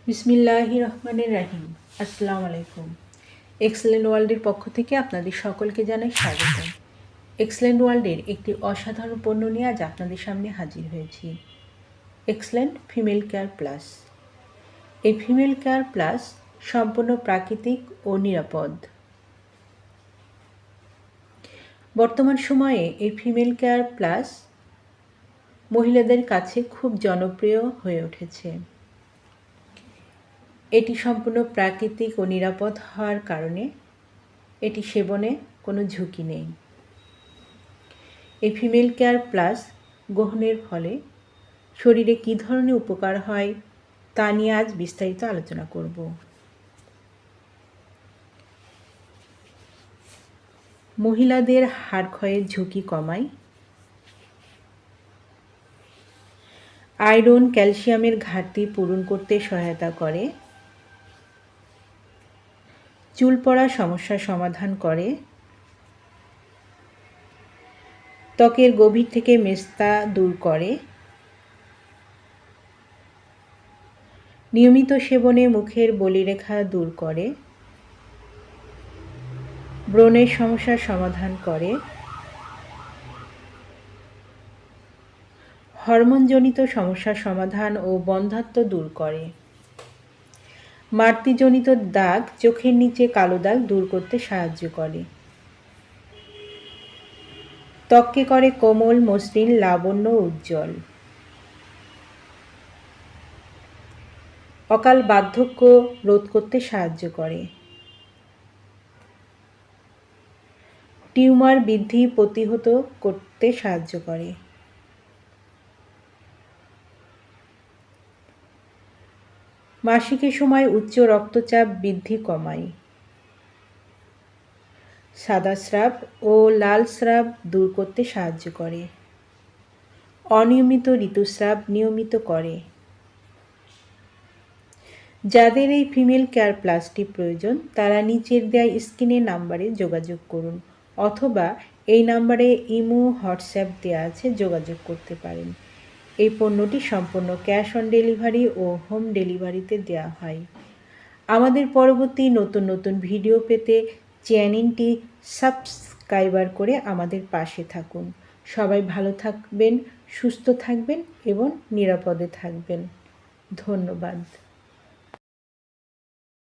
বিসমিল্লাহির রহমানির রহিম। আসসালামু আলাইকুম। এক্সেলেন্ট ওয়ার্ল্ডের পক্ষ থেকে আপনাদের সকলকে জানাই স্বাগত। এক্সেলেন্ট ওয়ার্ল্ডের একটি অসাধারণ পণ্য নিয়ে আজ আপনাদের সামনে হাজির হয়েছি। Excellent female care plus. এই ফিমেল কেয়ার প্লাস সম্পূর্ণ প্রাকৃতিক ও নিরাপদ। বর্তমান সময়ে এই ফিমেল কেয়ার প্লাস মহিলাদের কাছে খুব জনপ্রিয় হয়ে উঠেছে। এটি সম্পূর্ণ প্রাকৃতিক ও নিরাপদ হওয়ার কারণে এটি সেবনে কোনো ঝুঁকি নেই। এই ফিমেল কেয়ার প্লাস গ্রহণের ফলে শরীরে কী ধরনের উপকার হয় তা নিয়ে আজ বিস্তারিত আলোচনা করব। মহিলাদের হাড় ক্ষয়ের ঝুঁকি কমায়, আয়রন ক্যালসিয়ামের ঘাটতি পূরণ করতে সহায়তা করে, চুল পড়ার সমস্যার সমাধান করে, ত্বকের গভীর থেকে মেস্তা দূর করে, নিয়মিত সেবনে মুখের বলিরেখা দূর করে, ব্রণের সমস্যার সমাধান করে, হরমোনজনিত সমস্যার সমাধান ও বন্ধ্যাত্ব দূর করে, মাতৃজনিত দাগ, চোখের নিচে কালো দাগ দূর করতে সাহায্য করে, ত্বককে করে কোমল, মসৃণ, লাবণ্য, উজ্জ্বল, অকাল বার্ধক্য রোধ করতে সাহায্য করে, টিউমার বৃদ্ধি প্রতিহত করতে সাহায্য করে, মাসিকের সময় উচ্চ রক্তচাপ বৃদ্ধি কমায়, সাদা স্রাব ও লাল স্রাব দূর করতে সাহায্য করে, অনিয়মিত ঋতুস্রাব নিয়মিত করে। যাদের এই ফিমেল কেয়ার প্লাসটি প্রয়োজন তারা নিচের দেওয়া স্ক্রিনের নাম্বারে যোগাযোগ করুন, অথবা এই নাম্বারে ইমো, হোয়াটসঅ্যাপ দেওয়া আছে, যোগাযোগ করতে পারেন। এই পণ্যটি সম্পূর্ণ ক্যাশ অন ডেলিভারি ও হোম ডেলিভারিতে দেওয়া হয়। আমাদের পরবর্তী নতুন নতুন ভিডিও পেতে চ্যানেলটি সাবস্ক্রাইবার করে আমাদের পাশে থাকুন। সবাই ভালো থাকবেন, সুস্থ থাকবেন এবং নিরাপদে থাকবেন। ধন্যবাদ।